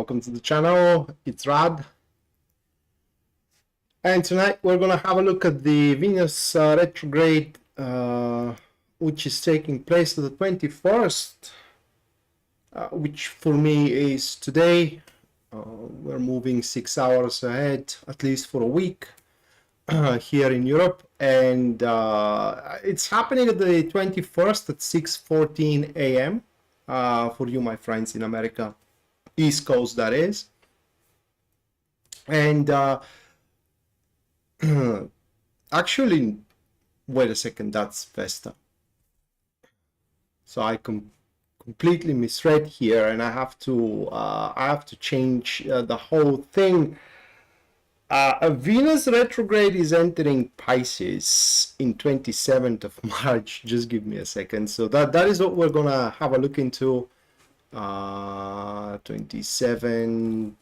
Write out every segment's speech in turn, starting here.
welcome to the channel. It's Rad, and tonight we're gonna have a look at the Venus retrograde, which is taking place on the 21st, which for me is today. We're moving 6 hours ahead, at least for a week, here in Europe, and it's happening at the 21st at 6:14 a.m. For you, my friends in America, East Coast, that is. And actually, wait a second, that's Vesta. So I completely misread here, and I have to change the whole thing. Venus retrograde is entering Pisces in 27th of March. Just give me a second. So that is what we're gonna have a look into. 27th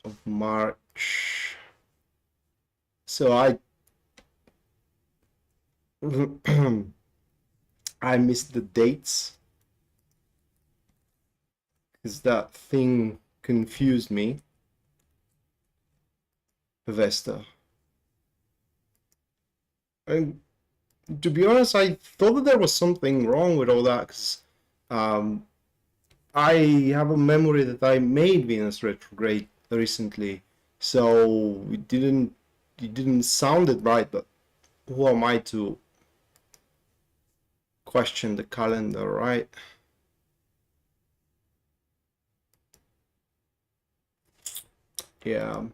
of March. So I missed the dates because that thing confused me. Vesta. And to be honest, I thought that there was something wrong with all that, because I have a memory that I made Venus retrograde recently, so it didn't sound it right. But who am I to question the calendar, right? Yeah.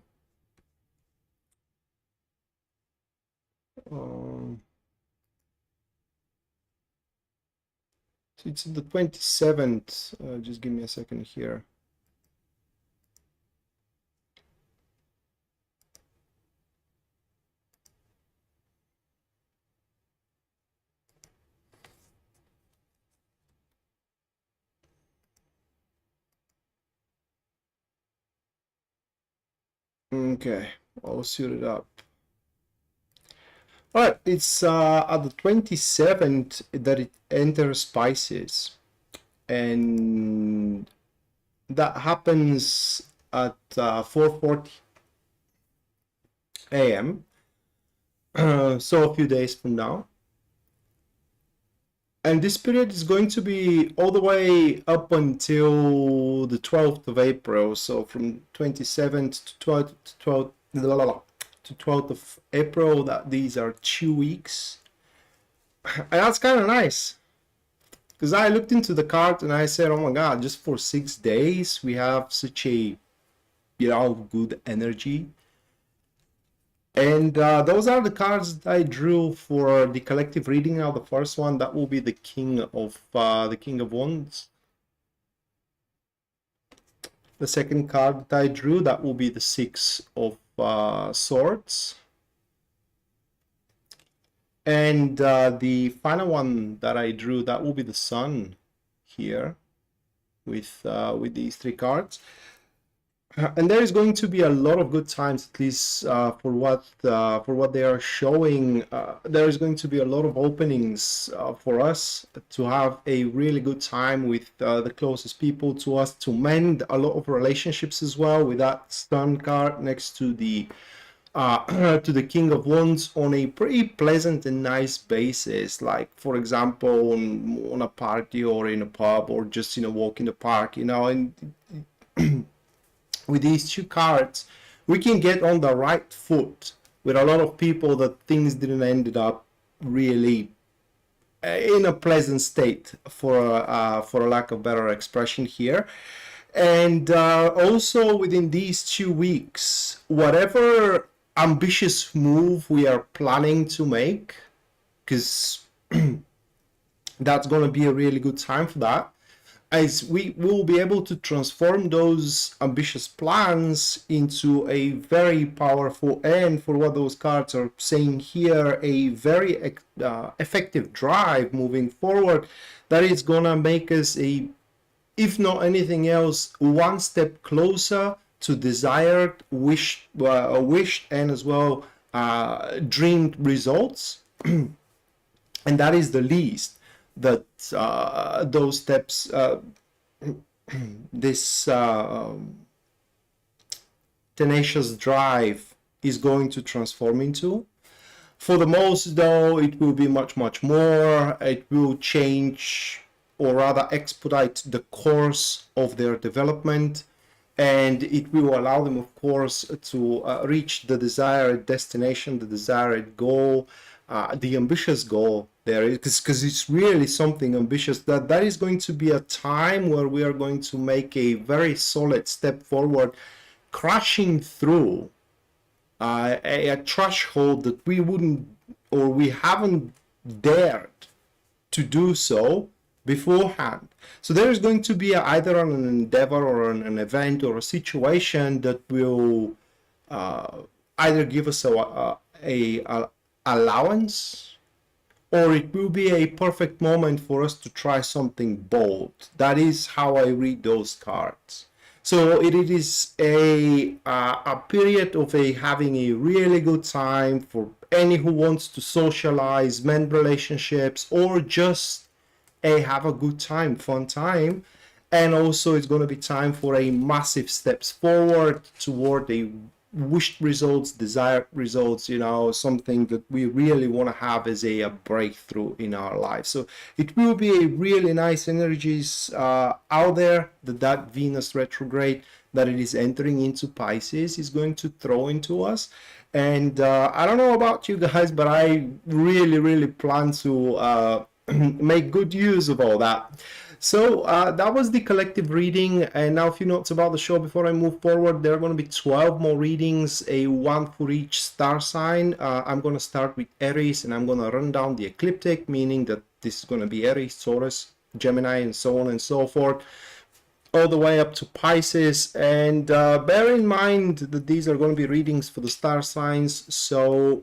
So it's the 27th. Just give me a second here. Okay, I'll suit it up. All right, it's at the 27th that it enters Pisces, and that happens at 4:40 a.m. So a few days from now. And this period is going to be all the way up until the 12th of April. So from 27th to 12th of April, that these are 2 weeks. And that's kind of nice, because I looked into the card and I said, oh my god, just for 6 days we have such a, good energy. And those are the cards that I drew for the collective reading. Now the first one, that will be the King of Wands. The second card that I drew, that will be the Six of Swords. And the final one that I drew, that will be the Sun here with these three cards. And there is going to be a lot of good times, at least for what they are showing. There is going to be a lot of openings for us to have a really good time with the closest people to us, to mend a lot of relationships as well, with that Sun card next to the King of Wands, on a pretty pleasant and nice basis. Like, for example, on a party or in a pub, or just walk in the park, and with these two cards, we can get on the right foot with a lot of people that things didn't ended up really in a pleasant state, for a lack of better expression here. And also within these 2 weeks, whatever ambitious move we are planning to make, because that's going to be a really good time for that, as we will be able to transform those ambitious plans into a very powerful, and for what those cards are saying here, a very effective drive moving forward, that is gonna make us if not anything else, one step closer to desired, wished and as well dreamed results. And that is the least that those steps, this tenacious drive is going to transform into. For the most, though, it will be much, much more. It will change, or rather expedite the course of their development, and it will allow them, of course, to reach the desired destination, the desired goal, the ambitious goal there is, because it's really something ambitious. That is going to be a time where we are going to make a very solid step forward, crashing through a threshold that we wouldn't, or we haven't dared to do so beforehand. So there is going to be either an endeavor or an event or a situation that will either give us a allowance, or it will be a perfect moment for us to try something bold. That is how I read those cards. So it is a period of having a really good time for any who wants to socialize, mend relationships, or just have a good time, fun time. And also it's going to be time for a massive steps forward toward a wished results, desired results, you know, something that we really want to have as a breakthrough in our life. So it will be a really nice energies out there that Venus retrograde that it is entering into Pisces is going to throw into us. And I don't know about you guys, but I really plan to make good use of all that. So that was the collective reading, and now a few notes about the show before I move forward. There are going to be 12 more readings, one for each star sign. I'm going to start with Aries, and I'm going to run down the ecliptic, meaning that this is going to be Aries, Taurus, Gemini, and so on and so forth, all the way up to Pisces. And bear in mind that these are going to be readings for the star signs, so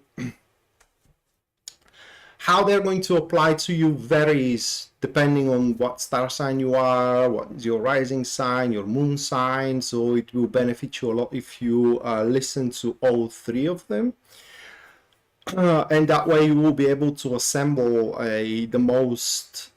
how they're going to apply to you varies depending on what star sign you are, what is your rising sign, your moon sign. So it will benefit you a lot if you listen to all three of them. And that way you will be able to assemble the most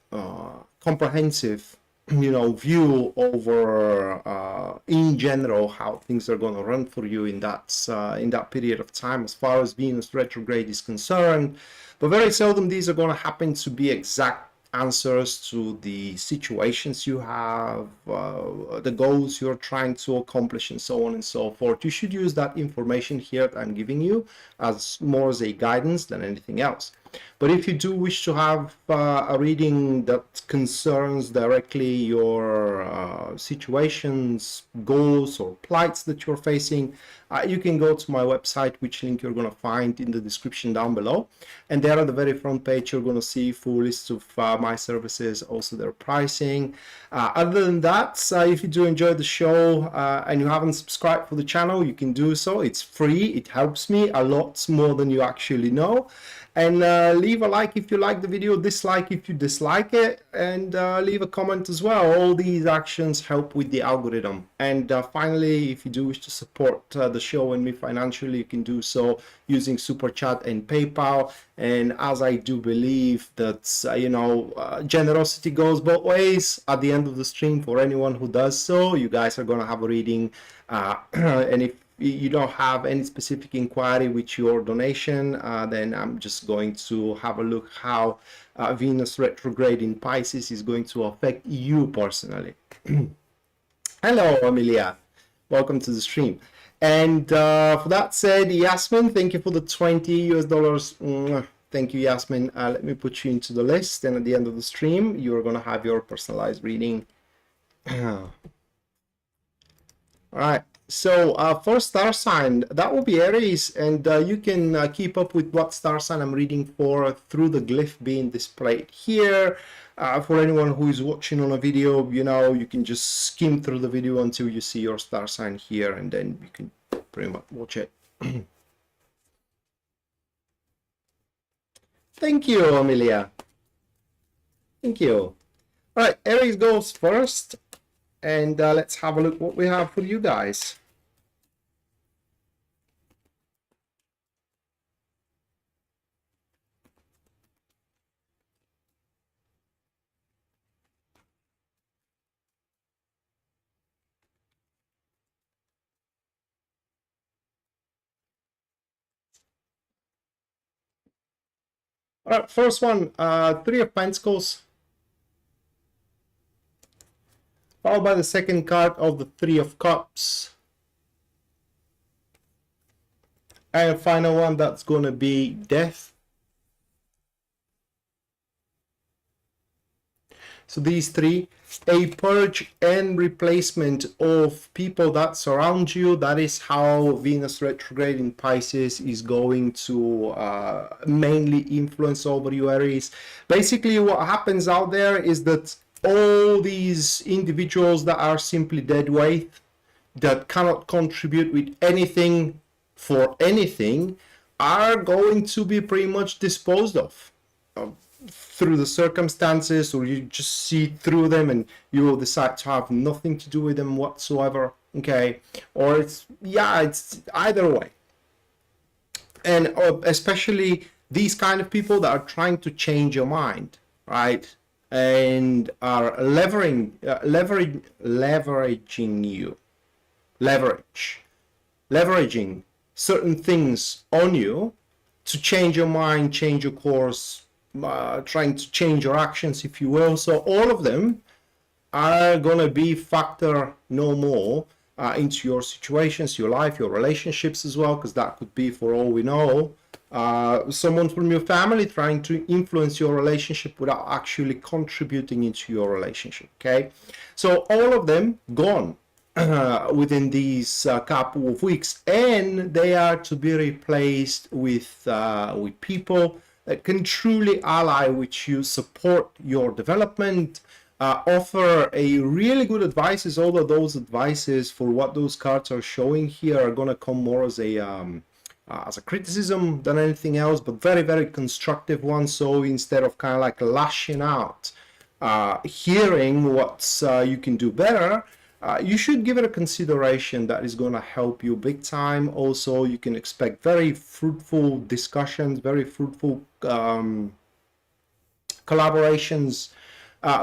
comprehensive, view over in general how things are going to run for you in that period of time as far as Venus retrograde is concerned. But very seldom these are going to happen to be exact answers to the situations you have, the goals you're trying to accomplish, and so on and so forth. You should use that information here that I'm giving you as more as a guidance than anything else. But if you do wish to have a reading that concerns directly your situations, goals, or plights that you're facing, you can go to my website, which link you're going to find in the description down below. And there on the very front page, you're going to see full list of my services, also their pricing. Other than that, if you do enjoy the show and you haven't subscribed for the channel, you can do so. It's free. It helps me a lot more than you actually know. And leave a like if you like the video, dislike if you dislike it, and leave a comment as well. All these actions help with the algorithm. And finally, if you do wish to support the show and me financially, you can do so using Super Chat and PayPal. And as I do believe that, generosity goes both ways at the end of the stream, for anyone who does so, you guys are going to have a reading. And if you don't have any specific inquiry with your donation, then I'm just going to have a look how Venus retrograde in Pisces is going to affect you personally. Hello, Amelia. Welcome to the stream. And for that said, Yasmin, thank you for the $20. Thank you, Yasmin. Let me put you into the list, and at the end of the stream, you're going to have your personalized reading. All right. So first star sign, that will be Aries, and you can keep up with what star sign I'm reading for through the glyph being displayed here. For anyone who is watching on a video, you can just skim through the video until you see your star sign here, and then you can pretty much watch it. Thank you, Amelia. Thank you. All right, Aries goes first, and let's have a look what we have for you guys. First one, Three of Pentacles, followed by the second card of the Three of Cups. And final one, that's going to be Death. So these three, a purge and replacement of people that surround you. That is how Venus retrograde in Pisces is going to mainly influence over you, Aries. Basically, what happens out there is that all these individuals that are simply dead weight, that cannot contribute with anything for anything, are going to be pretty much disposed of through the circumstances, or you just see through them and you will decide to have nothing to do with them whatsoever. Okay, or it's either way. And especially these kind of people that are trying to change your mind, right, and are leveraging certain things on you to change your mind, change your course, trying to change your actions, if you will. So all of them are gonna be factor no more into your situations, your life, your relationships as well, because that could be, for all we know, someone from your family trying to influence your relationship without actually contributing into your relationship. Okay, so all of them gone within these couple of weeks, and they are to be replaced with people that can truly ally with you, support your development, offer a really good advices, although those advices, for what those cards are showing here, are going to come more as a criticism than anything else, but very, very constructive one. So instead of kind of like lashing out, hearing what you can do better, you should give it a consideration. That is going to help you big time. Also, you can expect very fruitful discussions, very fruitful collaborations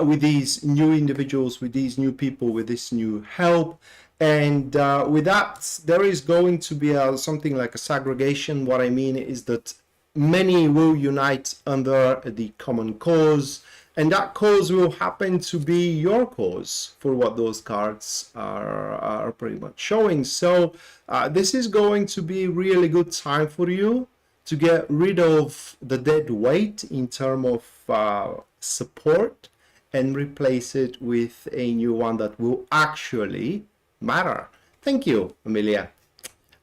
with these new individuals, with these new people, with this new help. And with that, there is going to be something like a segregation. What I mean is that many will unite under the common cause, and that cause will happen to be your cause, for what those cards are pretty much showing. So this is going to be really good time for you to get rid of the dead weight in terms of support and replace it with a new one that will actually matter. Thank you, Amelia.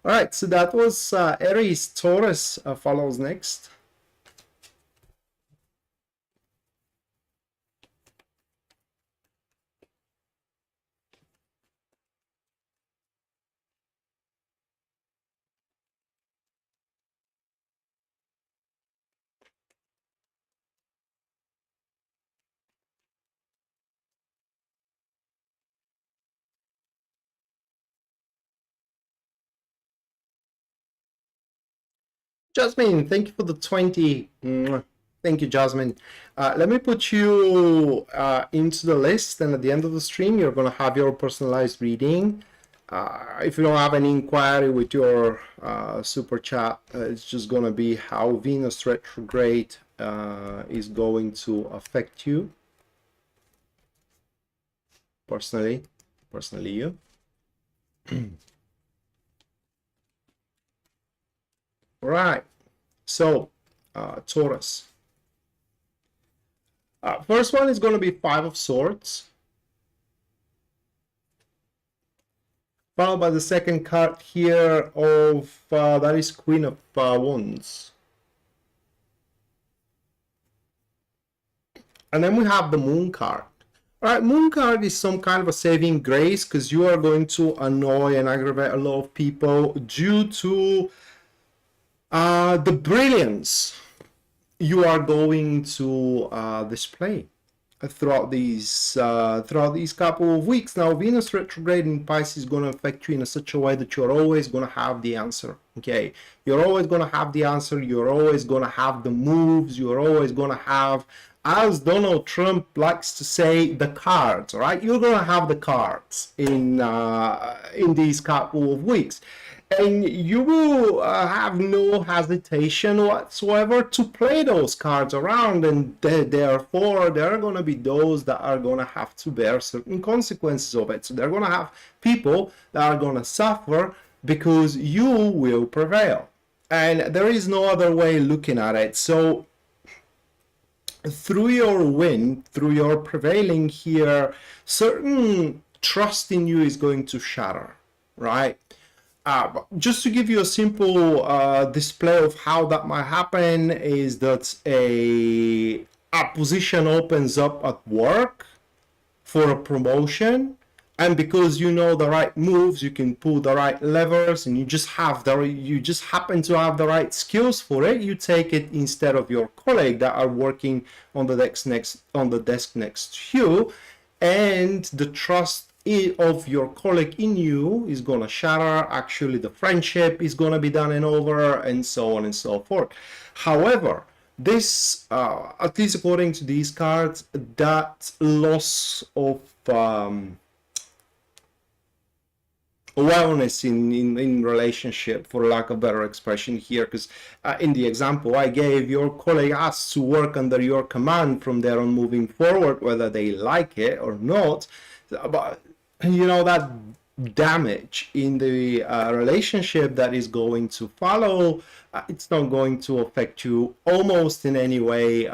All right, so that was Aries. Taurus follows next. Jasmine, thank you for the 20. Thank you, Jasmine. Let me put you into the list, and at the end of the stream, you're going to have your personalized reading. If you don't have any inquiry with your super chat, it's just going to be how Venus retrograde is going to affect you personally you. Right, so Taurus. First one is going to be Five of Swords, followed by the second card here of that is Queen of Wands, and then we have the Moon card. All right, Moon card is some kind of a saving grace, because you are going to annoy and aggravate a lot of people due to the brilliance you are going to display throughout these couple of weeks. Now, Venus retrograde in Pisces is going to affect you in such a way that you're always going to have the answer. Okay, you're always going to have the answer. You're always going to have the moves. You're always going to have as Donald Trump likes to say, the cards, right? You're gonna have the cards in these couple of weeks, and you will have no hesitation whatsoever to play those cards around, and therefore there are gonna be those that are gonna have to bear certain consequences of it. So they're gonna have people that are gonna suffer because you will prevail, and there is no other way looking at it. So through your win, through your prevailing here, certain trust in you is going to shatter, right? Just to give you a simple display of how that might happen is that a position opens up at work for a promotion, and because you know the right moves, you can pull the right levers, and you just happen to have the right skills for it. You take it instead of your colleague that are working on the desk next to you, and the trust of your colleague in you is gonna shatter. Actually, the friendship is gonna be done and over, and so on and so forth. However, this, at least according to these cards, that loss of awareness in relationship, for lack of better expression here, because in the example I gave, your colleague has to work under your command from there on moving forward, whether they like it or not. But you know, that damage in the relationship that is going to follow, it's not going to affect you almost in any way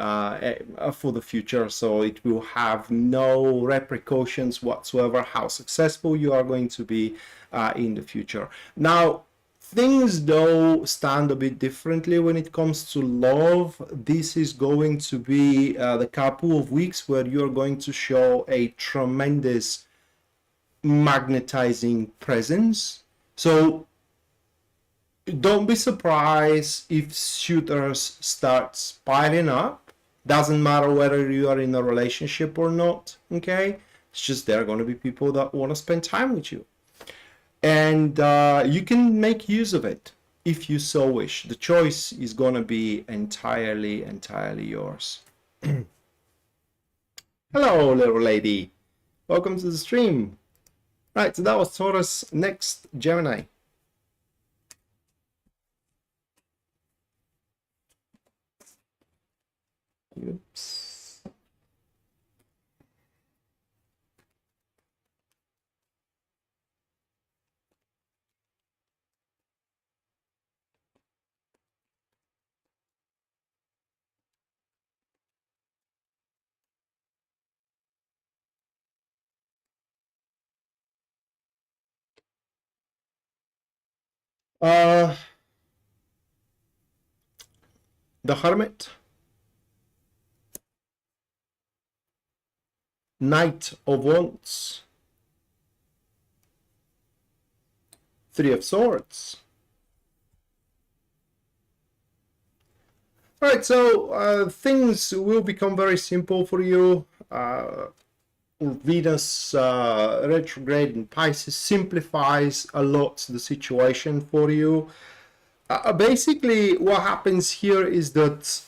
for the future. So it will have no repercussions whatsoever how successful you are going to be in the future. Now, things though stand a bit differently when it comes to love. This is going to be the couple of weeks where you're going to show a tremendous magnetizing presence. So don't be surprised if suitors start piling up. Doesn't matter whether you are in a relationship or not, okay? It's just there are going to be people that want to spend time with you, and you can make use of it if you so wish. The choice is going to be entirely yours. Hello, little lady, welcome to the stream. Right, so that was Taurus. Next, Gemini. Oops. The Hermit, Knight of Wands, Three of Swords. All right, so things will become very simple for you. Venus retrograde in Pisces simplifies a lot the situation for you. Basically, what happens here is that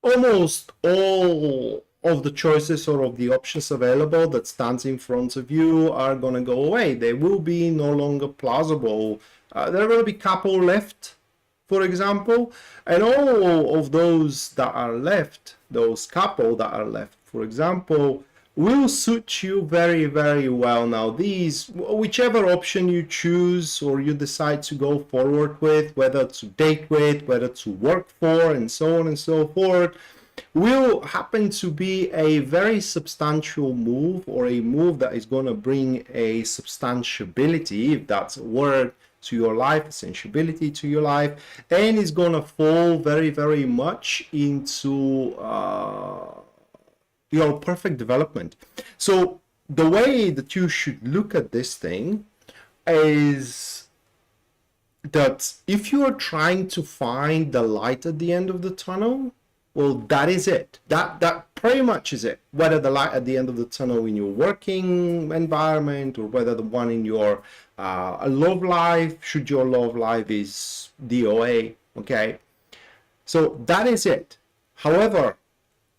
almost all of the choices or of the options available that stands in front of you are going to go away. They will be no longer plausible. There are going to be couple left, for example, and all of those that are left, those couple that are left, for example, will suit you very, very well. Now, these, whichever option you choose or you decide to go forward with, whether to date with, whether to work for, and so on and so forth, will happen to be a very substantial move, or a move that is going to bring a substantiability, if that's a word, to your life, a sensibility to your life, and is going to fall very, very much into your perfect development. So the way that you should look at this thing is that if you are trying to find the light at the end of the tunnel, well, that is it. That pretty much is it. Whether the light at the end of the tunnel in your working environment, or whether the one in your love life, should your love life is DOA, okay? So that is it. However,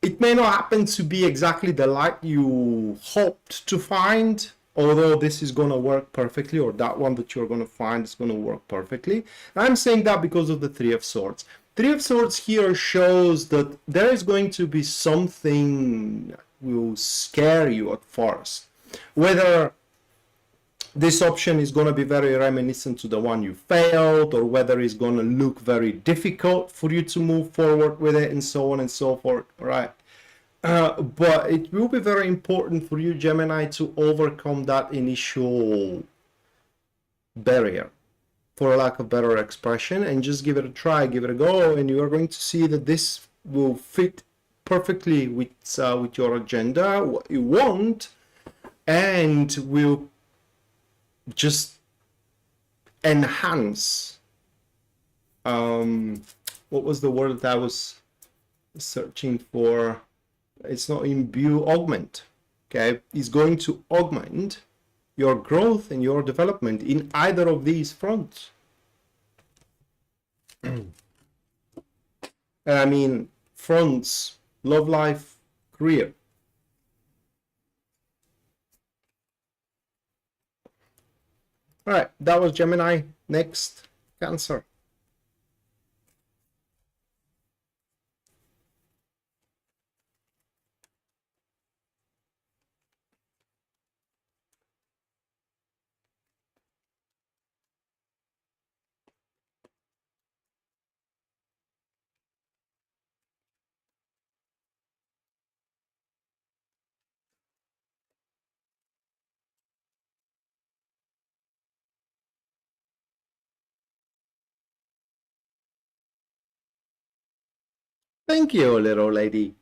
It may not happen to be exactly the light you hoped to find, although this is going to work perfectly, or that one that you're going to find is going to work perfectly. And I'm saying that because of the Three of Swords. Three of Swords here shows that there is going to be something that will scare you at first. Whether this option is going to be very reminiscent to the one you failed, or whether it's going to look very difficult for you to move forward with it, and so on and so forth, right? But it will be very important for you, Gemini, to overcome that initial barrier, for lack of better expression, and just give it a try, give it a go, and you are going to see that this will fit perfectly with your agenda, what you want, and will just enhance, what was the word that I was searching for? It's not imbue, augment. Okay, it's going to augment your growth and your development in either of these fronts. And I mean fronts: love life, career. All right, that was Gemini. Next, Cancer. Thank you, little lady.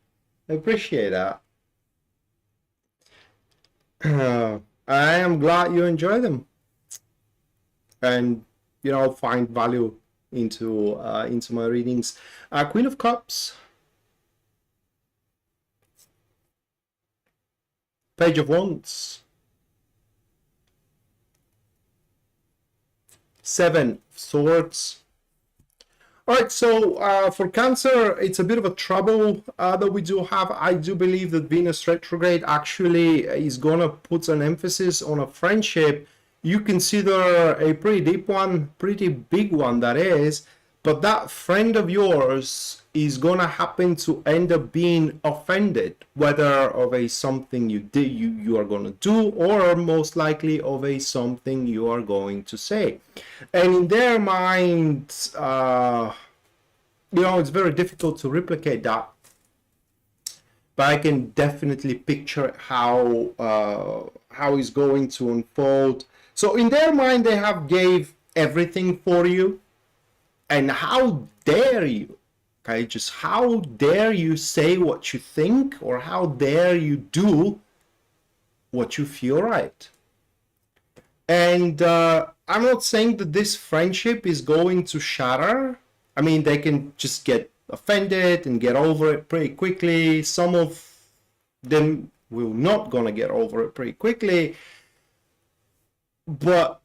I appreciate that. I am glad you enjoy them, and find value into my readings. Queen of Cups, Page of Wands, Seven of Swords. All right, so for Cancer, it's a bit of a trouble that we do have. I do believe that Venus retrograde actually is going to put an emphasis on a friendship you consider a pretty deep one, pretty big one that is, but that friend of yours is going to happen to end up being offended, whether of a something you are going to do, or most likely of a something you are going to say. And in their mind, it's very difficult to replicate that, but I can definitely picture how it's going to unfold. So in their mind, they have gave everything for you, and how dare you? Okay, just how dare you say what you think, or how dare you do what you feel right? And I'm not saying that this friendship is going to shatter. I mean, they can just get offended and get over it pretty quickly. Some of them will not gonna get over it pretty quickly. But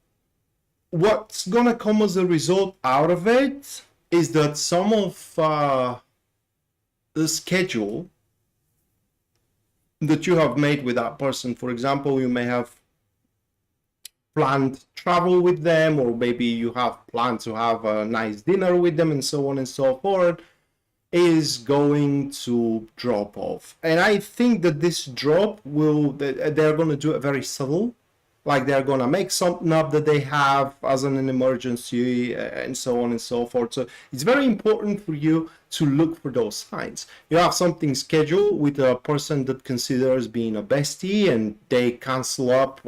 what's gonna come as a result out of it is that some of the schedule that you have made with that person, for example, you may have planned travel with them, or maybe you have planned to have a nice dinner with them, and so on and so forth, is going to drop off. And I think that this drop they're going to do it very subtle, like they're going to make something up that they have as an emergency, and so on and so forth. So it's very important for you to look for those signs. You have something scheduled with a person that considers being a bestie, and they cancel up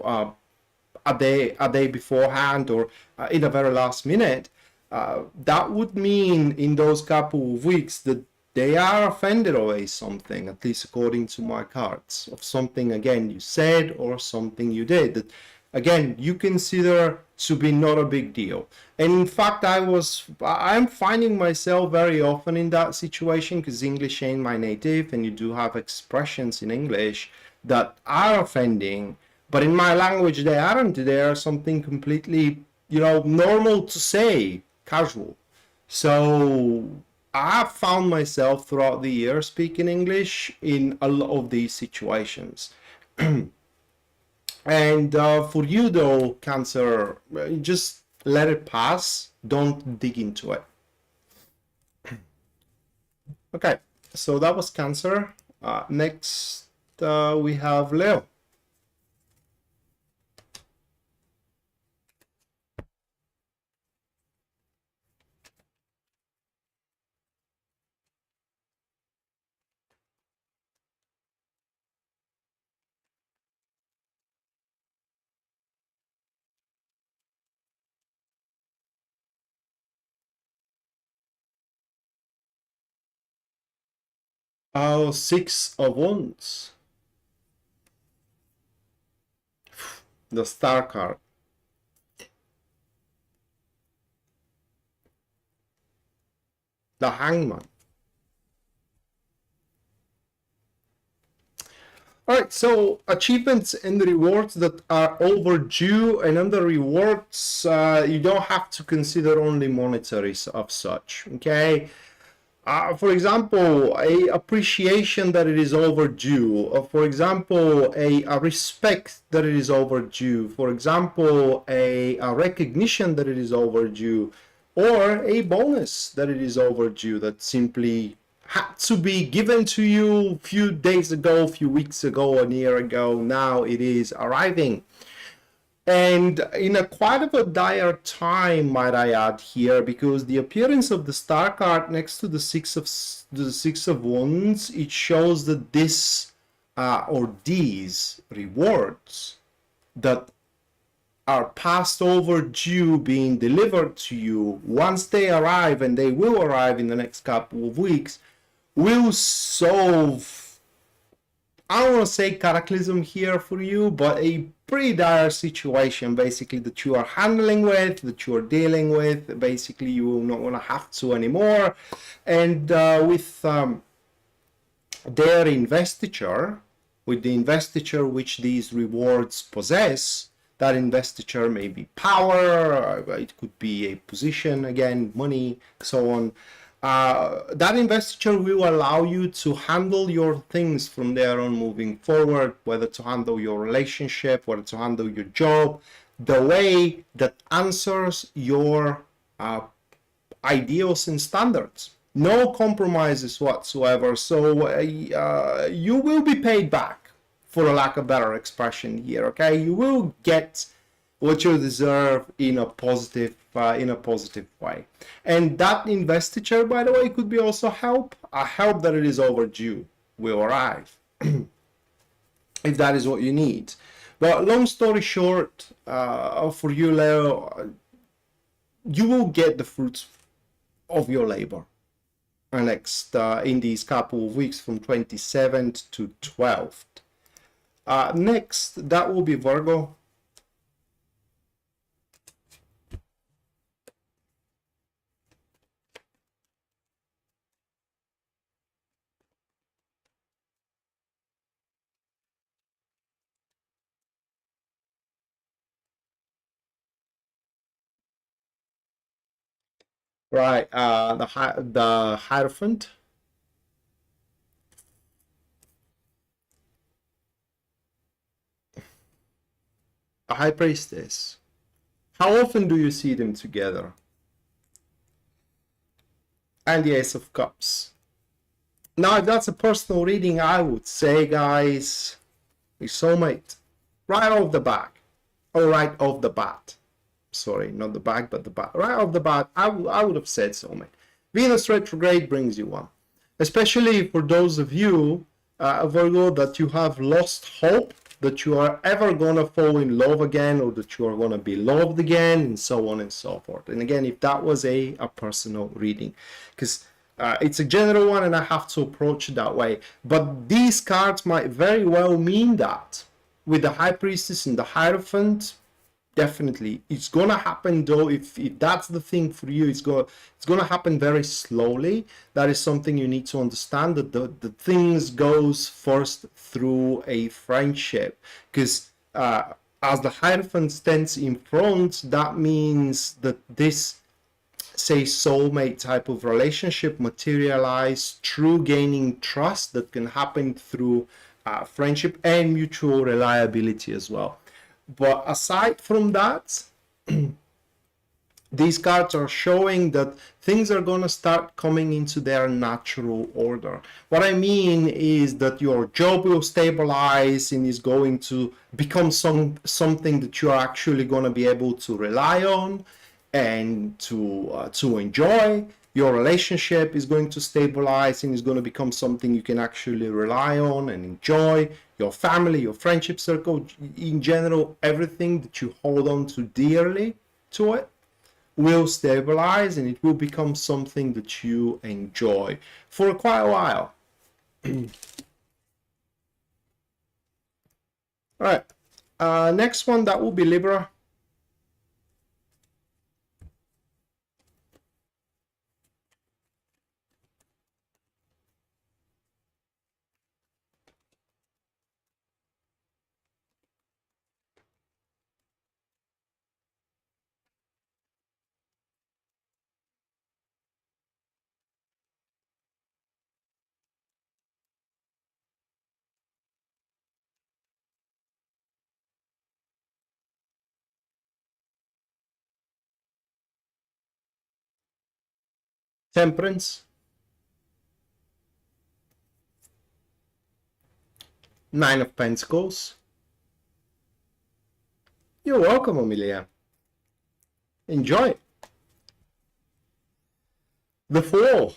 a day beforehand, or in the very last minute. That would mean in those couple of weeks that they are offended over something, at least according to my cards, of something, again, you said, or something you did, that, again, you consider to be not a big deal. And in fact, I'm finding myself very often in that situation, because English ain't my native, and you do have expressions in English that are offending, but in my language they aren't. They are something completely, normal to say, casual. So I found myself throughout the year speaking English in a lot of these situations. And for you though, Cancer, just let it pass. Don't dig into it. Okay, so that was Cancer. Next, we have Leo. Oh, Six of Wands. The Star card. The Hangman. All right, so achievements and rewards that are overdue, and under rewards, you don't have to consider only monetary of such, okay? For example, a appreciation that it is overdue, for example, a respect that it is overdue, for example, a recognition that it is overdue, or a bonus that it is overdue that simply had to be given to you a few days ago, a few weeks ago, a year ago. Now it is arriving. And in a quite of a dire time, might I add here, because the appearance of the Star card next to the Six of Wands, it shows that this or these rewards that are past overdue being delivered to you, once they arrive, and they will arrive in the next couple of weeks, will solve, I don't want to say cataclysm here for you, but a pretty dire situation basically that you are handling with, that you are dealing with. Basically, you will not want to have to anymore. And with their investiture, with the investiture which these rewards possess, that investiture may be power, it could be a position, again, money, so on. That investiture will allow you to handle your things from there on moving forward, whether to handle your relationship, whether to handle your job, the way that answers your ideals and standards. No compromises whatsoever. So you will be paid back, for a lack of better expression here, okay? You will get what you deserve in a positive way. And that investiture, by the way, could be also help. A help that it is overdue will arrive if that is what you need. But long story short, for you, Leo, you will get the fruits of your labor next in these couple of weeks from 27th to 12th. Next, that will be Virgo. Right, the Hierophant. A High Priestess. How often do you see them together? And the Ace of Cups. Now, if that's a personal reading, I would say, guys, your soulmate, right off the back, or right off the bat. Sorry, not the back, but the bat. Right off the bat, I would have said soulmate. Venus retrograde brings you one. Especially for those of you, Virgo, that you have lost hope that you are ever going to fall in love again, or that you are going to be loved again, and so on and so forth. And again, if that was a personal reading, because it's a general one and I have to approach it that way. But these cards might very well mean that. With the High Priestess and the Hierophant, definitely it's gonna happen, though. If that's the thing for you, it's gonna happen very slowly. That is something you need to understand, that the things goes first through a friendship, because as the Hierophant stands in front, that means that this say soulmate type of relationship materialize through gaining trust that can happen through friendship and mutual reliability as well. But aside from that, these cards are showing that things are going to start coming into their natural order. What I mean is that your job will stabilize and is going to become something that you're actually going to be able to rely on and to enjoy. Your relationship is going to stabilize and is going to become something you can actually rely on and enjoy. Your family, your friendship circle, in general, everything that you hold on to dearly to it will stabilize and it will become something that you enjoy for quite a while. All right, next one, that will be Libra. Temperance, Nine of Pentacles. You're welcome, Amelia. Enjoy. The Fool.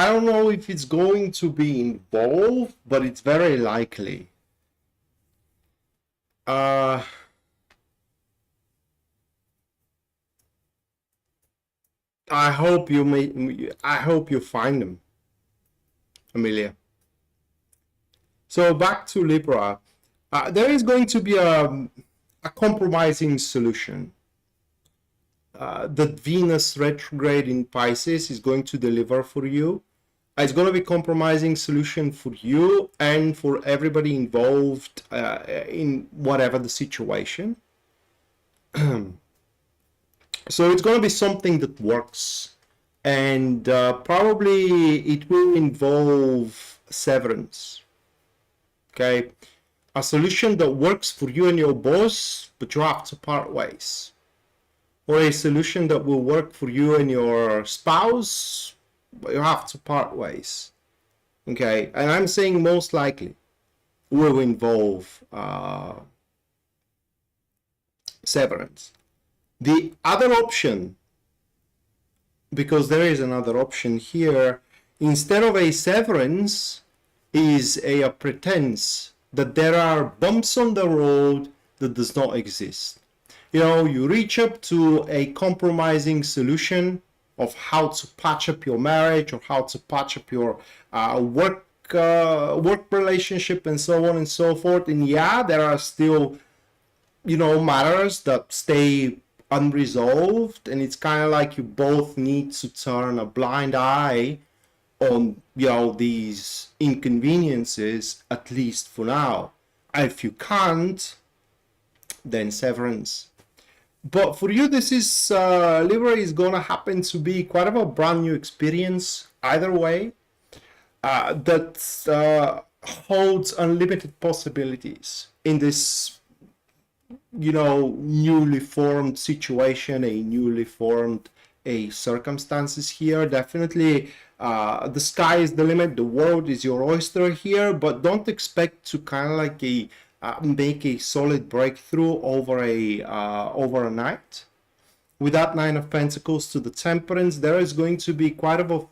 I don't know if it's going to be involved, but it's very likely. I hope you find them, Amelia. So back to Libra. There is going to be a compromising solution that Venus retrograde in Pisces is going to deliver for you. It's going to be a compromising solution for you and for everybody involved in whatever the situation. So it's going to be something that works, and probably it will involve severance. Okay, a solution that works for you and your boss, but you have to part ways. Or a solution that will work for you and your spouse, but you have to part ways. Okay, and I'm saying most likely will involve severance. The other option, because there is another option here, instead of a severance, is a pretense that there are bumps on the road that does not exist. You know, you reach up to a compromising solution of how to patch up your marriage or how to patch up your work relationship and so on and so forth. And yeah, there are still, you know, matters that stay unresolved, and it's kind of like you both need to turn a blind eye on, you know, these inconveniences, at least for now. If you can't, then severance. But for you, this is Libra is gonna happen to be quite of a brand new experience either way, that holds unlimited possibilities in this, you know, newly formed situation, a newly formed circumstances here. Definitely the sky is the limit, the world is your oyster here, but don't expect to kind of like make a solid breakthrough over a night. With that Nine of Pentacles to the Temperance, there is going to be quite of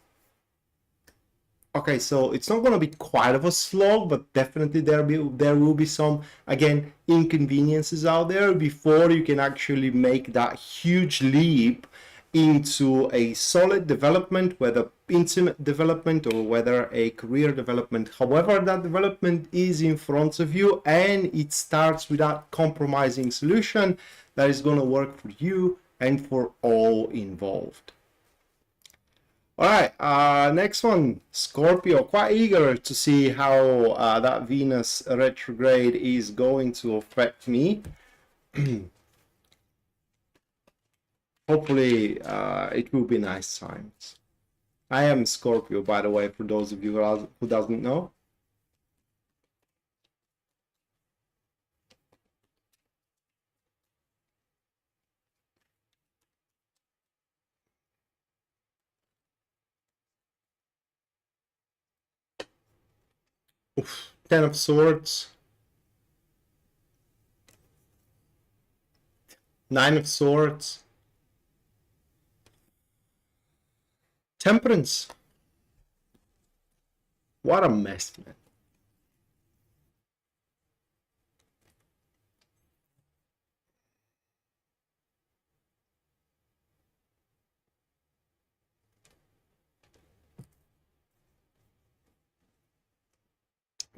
Okay, so it's not going to be quite of a slog, but definitely there will be some, again, inconveniences out there before you can actually make that huge leap into a solid development, whether intimate development or whether a career development. However, that development is in front of you and it starts with that compromising solution that is going to work for you and for all involved. All right, next one, Scorpio. Quite eager to see how that Venus retrograde is going to affect me. Hopefully, it will be nice times. I am Scorpio, by the way, for those of you who doesn't know. Oof, 10 of Swords, 9 of Swords, Temperance. What a mess, man.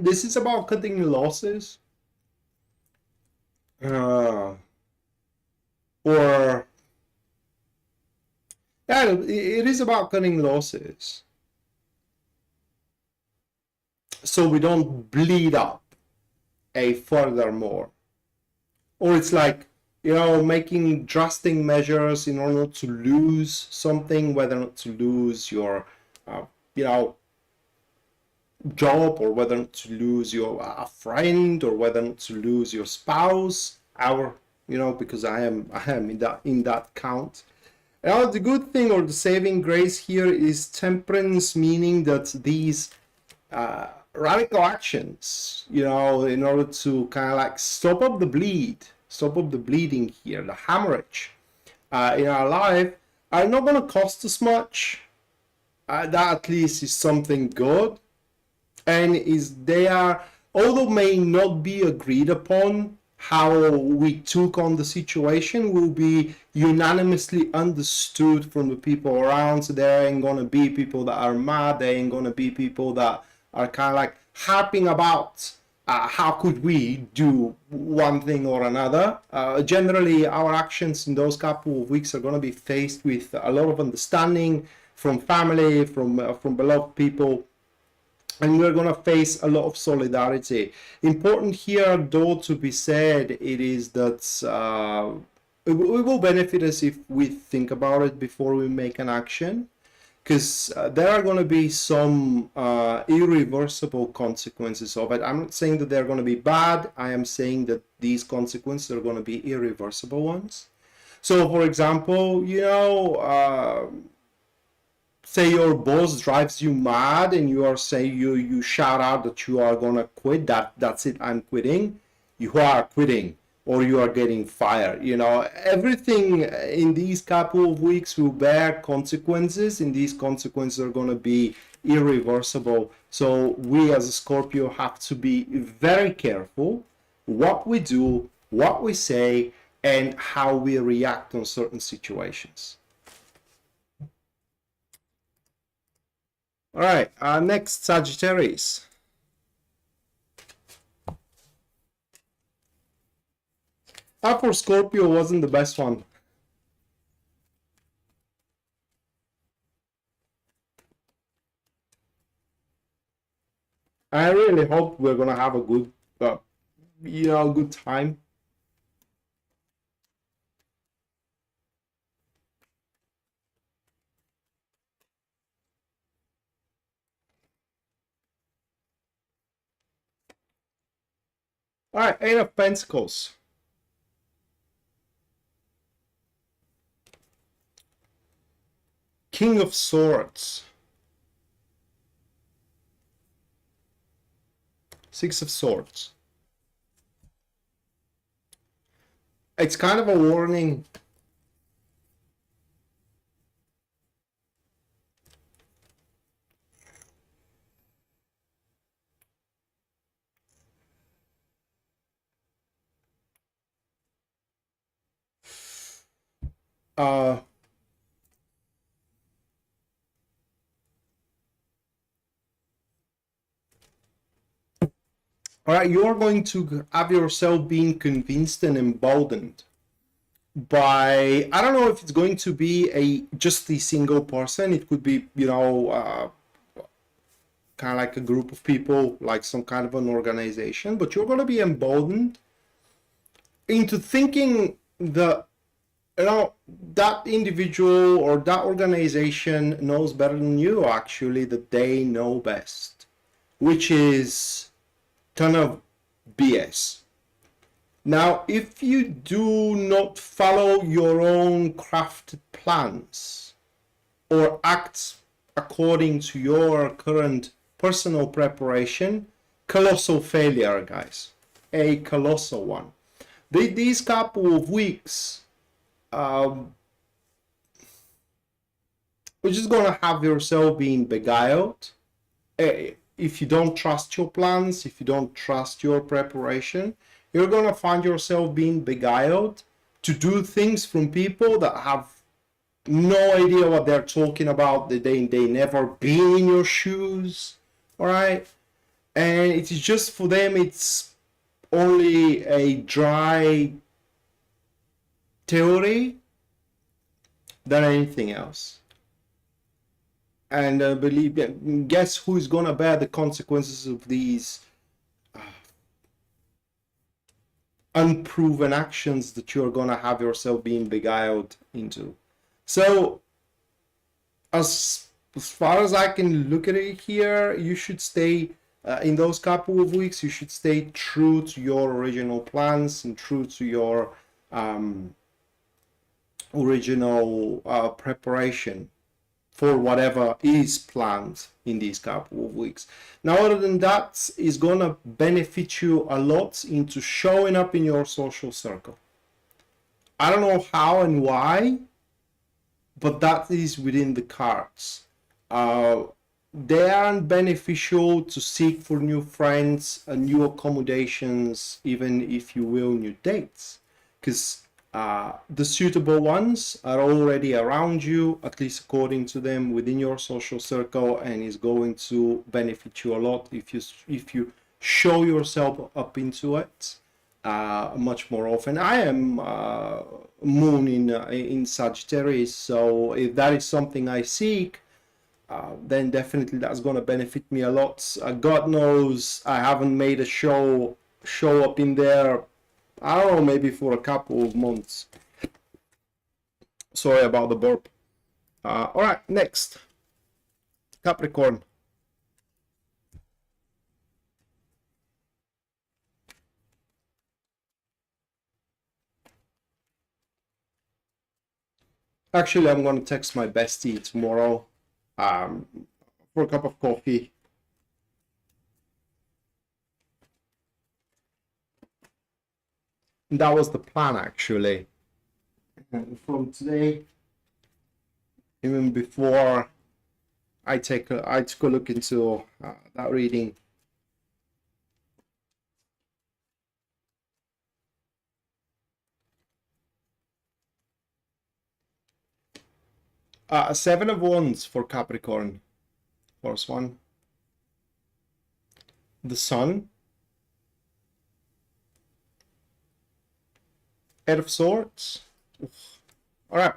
This is about cutting losses. Or yeah, it is about cutting losses so we don't bleed up a furthermore. Or it's like, you know, making drastic measures in order not to lose something, whether not to lose your you know, job, or whether not to lose your friend, or whether not to lose your spouse, you know, because I am in that count. Now, the good thing or the saving grace here is temperance, meaning that these radical actions, you know, in order to kind of like stop up the bleeding here, the hemorrhage in our life, are not going to cost us much. That at least is something good, and although may not be agreed upon, how we took on the situation will be unanimously understood from the people around. So there ain't gonna be people that are mad, there ain't gonna be people that are kind of like harping about how could we do one thing or another. Generally, our actions in those couple of weeks are going to be faced with a lot of understanding from family, from beloved people, and we're going to face a lot of solidarity. Important here, though, to be said, it is that it will benefit us if we think about it before we make an action, because there are going to be some irreversible consequences of it. I'm not saying that they're going to be bad. I am saying that these consequences are going to be irreversible ones. So, for example, you know, say your boss drives you mad and you shout out that you are gonna quit, that's it, I'm quitting. You are quitting, or you are getting fired. You know, everything in these couple of weeks will bear consequences, and these consequences are going to be irreversible. So we as a Scorpio have to be very careful what we do, what we say, and how we react on certain situations. All right, next, Sagittarius. That for Scorpio wasn't the best one. I really hope we're gonna have a good, good time. All right, Eight of Pentacles. King of Swords. Six of Swords. It's kind of a warning. Uh, all right, you're going to have yourself being convinced and emboldened by, I don't know if it's going to be just a single person. It could be, you know, kind of like a group of people, like some kind of an organization, but you're going to be emboldened into thinking that, you know, that individual or that organization knows better than you, actually, that they know best, which is ton of BS. Now, if you do not follow your own crafted plans or act according to your current personal preparation, colossal failure, guys. A colossal one. These couple of weeks, you're just gonna have yourself being beguiled. If you don't trust your plans, if you don't trust your preparation, you're gonna find yourself being beguiled to do things from people that have no idea what they're talking about. They never been in your shoes, all right? And it's just, for them, it's only a dry theory than anything else. And guess who's gonna bear the consequences of these unproven actions that you're gonna have yourself being beguiled into? So as far as I can look at it here, you should stay in those couple of weeks, you should stay true to your original plans and true to your original preparation for whatever is planned in these couple of weeks. Now, other than that, is gonna benefit you a lot into showing up in your social circle. I don't know how and why, but that is within the cards. They aren't beneficial to seek for new friends and new accommodations, even if you will, new dates, because the suitable ones are already around you, at least according to them, within your social circle, and is going to benefit you a lot if you show yourself up into it much more often. I am moon in Sagittarius, so if that is something I seek, then definitely that's going to benefit me a lot. God knows I haven't made a show up in there, I don't know, maybe for a couple of months. Sorry about the burp. All right, next, Capricorn. Actually, I'm going to text my bestie tomorrow for a cup of coffee. And that was the plan, actually. And from today, even before I took a look into that reading. Seven of Wands for Capricorn. First one. The Sun. Eight of Swords. All right,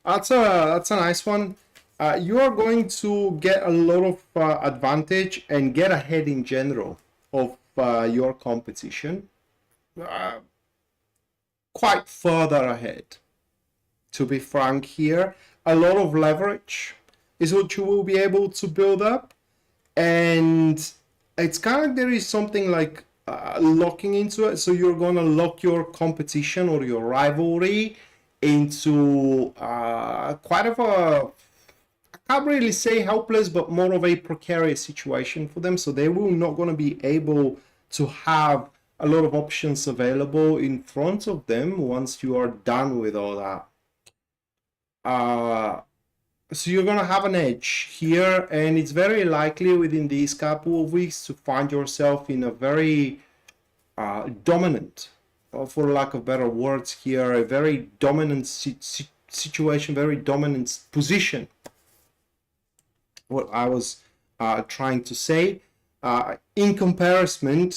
that's a nice one. You are going to get a lot of advantage and get ahead in general of your competition. Quite further ahead, to be frank here. A lot of leverage is what you will be able to build up, and it's kind of, there is something like locking into it. So you're gonna lock your competition or your rivalry into quite of a, I can't really say helpless, but more of a precarious situation for them. So they will not going to be able to have a lot of options available in front of them once you are done with all that. So you're going to have an edge here, and it's very likely within these couple of weeks to find yourself in a very dominant, for lack of better words here, a very dominant situation, very dominant position. What I was trying to say, in comparison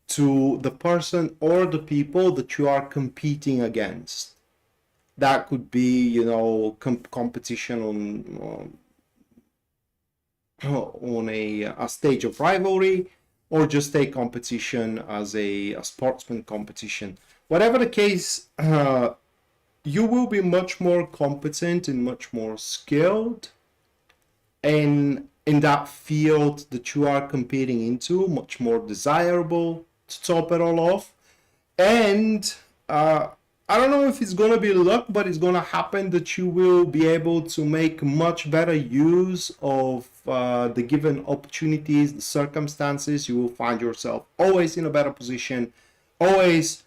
to the person or the people that you are competing against. That could be, you know, competition on a stage of rivalry, or just a competition as a sportsman competition. Whatever the case, you will be much more competent and much more skilled in that field that you are competing into, much more desirable, to top it all off. And I don't know if it's going to be luck, but it's going to happen that you will be able to make much better use of the given opportunities, the circumstances. You will find yourself always in a better position, always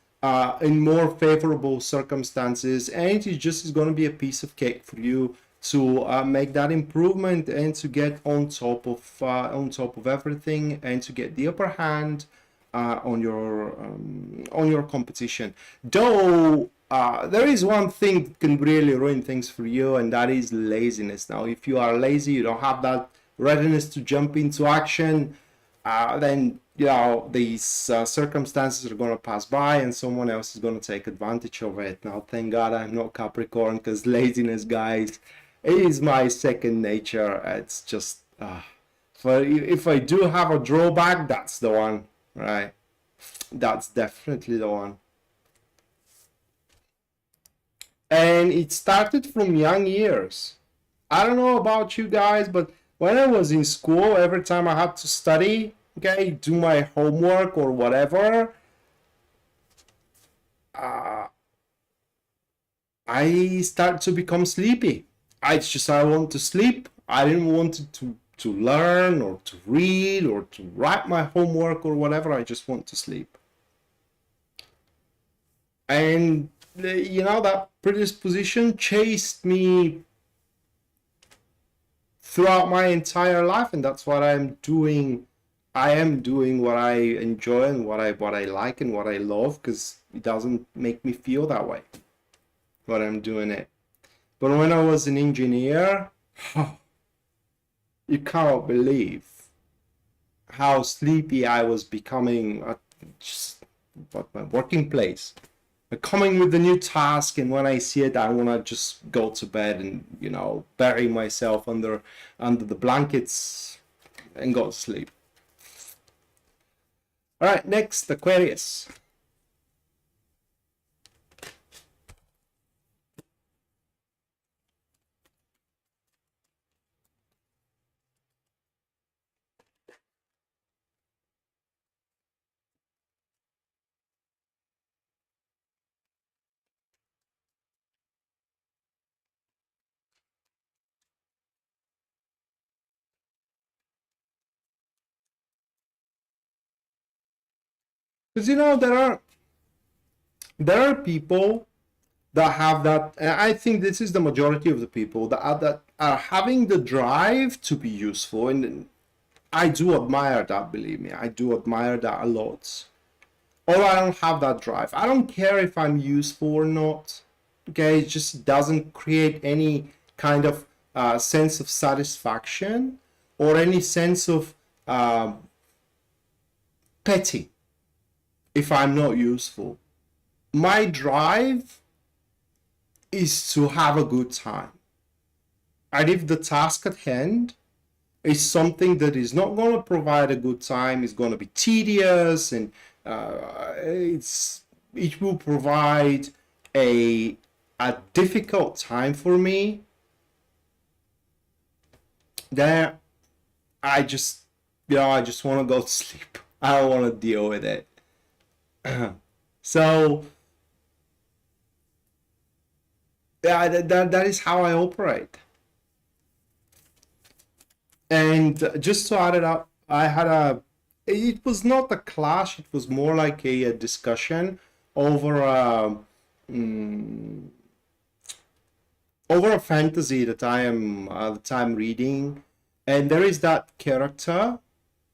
in more favorable circumstances, and it just is going to be a piece of cake for you to make that improvement and to get on top of everything, and to get the upper hand on your competition. Though there is one thing that can really ruin things for you, and that is laziness. Now, if you are lazy, you don't have that readiness to jump into action, then, you know, these circumstances are going to pass by and someone else is going to take advantage of it. Now, thank God I'm not Capricorn, because laziness, guys, is my second nature. It's just if I do have a drawback, that's the one, right? That's definitely the one. And it started from young years. I don't know about you guys, but when I was in school, every time I had to study, okay, do my homework or whatever, I start to become sleepy. I want to sleep. I didn't want to learn or to read or to write my homework or whatever. I just want to sleep. And you know, that predisposition chased me throughout my entire life, and that's what I'm doing. I am doing what I enjoy and what I like and what I love, because it doesn't make me feel that way when I'm doing it. But when I was an engineer, you cannot believe how sleepy I was becoming at just my working place. Coming with the new task, and when I see it, I want to just go to bed and, you know, bury myself under the blankets and go to sleep. All right, next, Aquarius. Because, you know, there are people that have that, and I think this is the majority of the people that are having the drive to be useful, and I do admire that, believe me, I do admire that a lot. Or I don't have that drive. I don't care if I'm useful or not, okay? It just doesn't create any kind of sense of satisfaction or any sense of petty if I'm not useful. My drive is to have a good time. And if the task at hand is something that is not going to provide a good time, is going to be tedious, and it will provide a difficult time for me, then I just want to go to sleep. I don't want to deal with it. So yeah, that is how I operate. And just to add it up, it was not a clash, it was more like a discussion over a fantasy that I'm reading. And there is that character.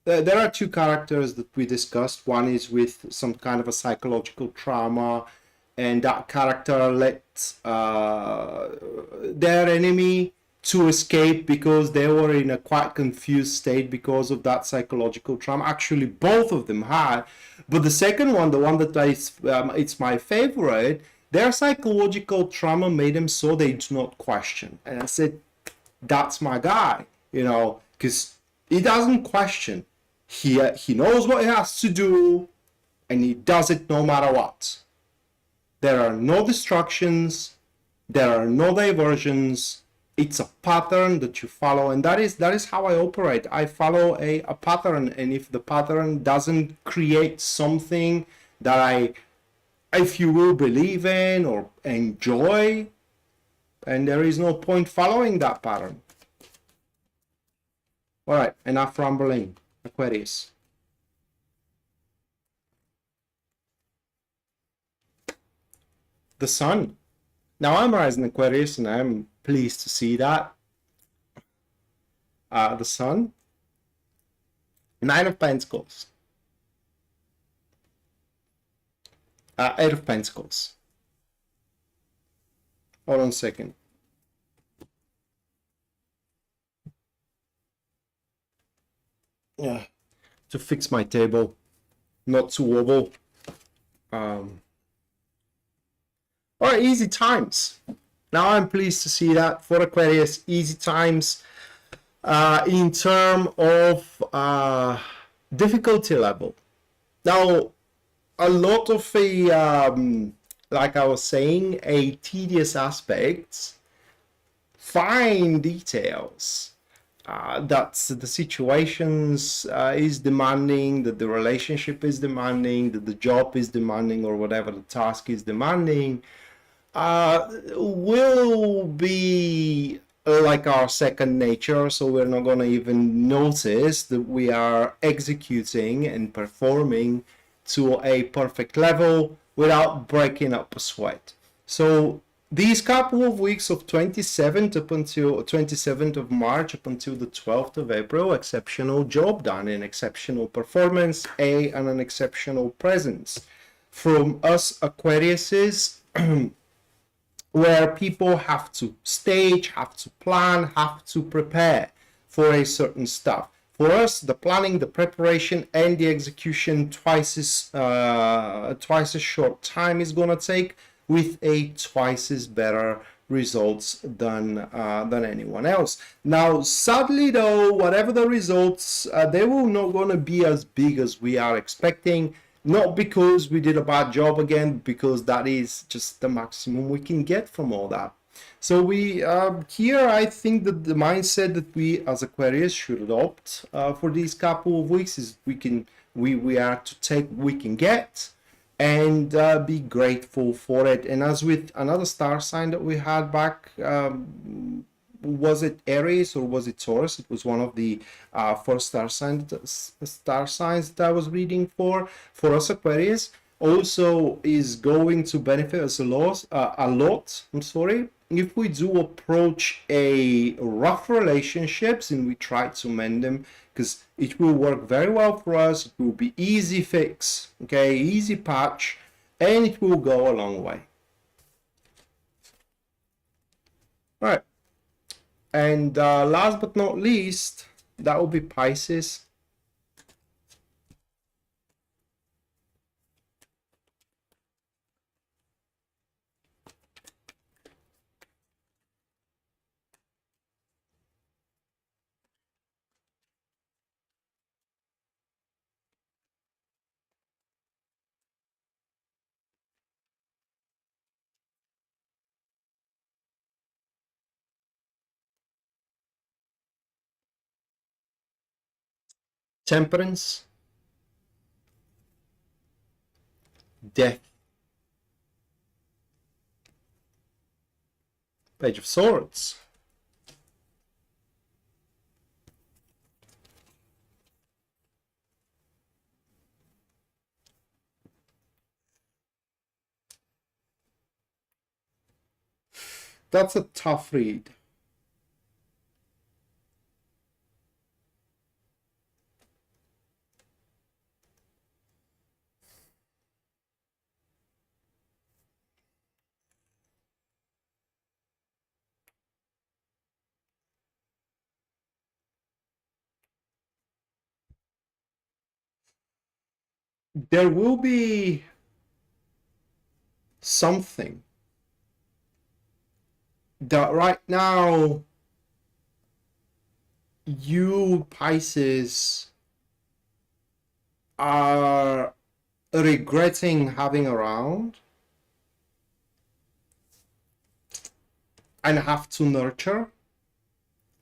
There are two characters that we discussed. One is with some kind of a psychological trauma, and that character let their enemy to escape because they were in a quite confused state because of that psychological trauma. Actually, both of them had, but the second one, the one that it's my favorite, their psychological trauma made them so they do not question. And I said, that's my guy, you know, because he doesn't question. He knows what he has to do, and he does it no matter what. There are no distractions, there are no diversions. It's a pattern that you follow, and that is how I operate. I follow a pattern, and if the pattern doesn't create something that I, if you will, believe in or enjoy, and there is no point following that pattern. All right, enough rambling. Aquarius. The sun. Now I'm rising Aquarius, and I'm pleased to see that. The sun. Nine of Pentacles. Eight of Pentacles. Hold on a second. Yeah, to fix my table, not to wobble. All right, easy times. Now I'm pleased to see that for Aquarius, easy times in terms of difficulty level. Now, a lot of like I was saying, a tedious aspects, fine details that the situations is demanding, that the relationship is demanding, that the job is demanding, or whatever the task is demanding, will be like our second nature, so we're not going to even notice that we are executing and performing to a perfect level without breaking up a sweat. So these couple of weeks of 27th up until 27th of March up until the 12th of April, exceptional job done, an exceptional performance, and an exceptional presence from us Aquariuses, where people have to stage, have to plan, have to prepare for a certain stuff. For us, the planning, the preparation, and the execution twice as short time is gonna take, with a twice as better results than anyone else. Now, sadly though, whatever the results, they will not gonna be as big as we are expecting. Not because we did a bad job again, because that is just the maximum we can get from all that. So we here, I think that the mindset that we as Aquarius should adopt for these couple of weeks is we are to take what we can get and be grateful for it. And as with another star sign that we had back, was it Aries or was it Taurus? It was one of the first star signs that I was reading for us Aquarius. Also is going to benefit us a lot. I'm sorry, if we do approach a rough relationships and we try to mend them, because it will work very well for us. It will be easy fix, okay, easy patch, and it will go a long way. All right. And last but not least, that will be Pisces. Temperance, death, Page of Swords, that's a tough read. there will be something that right now you Pisces are regretting having around and have to nurture.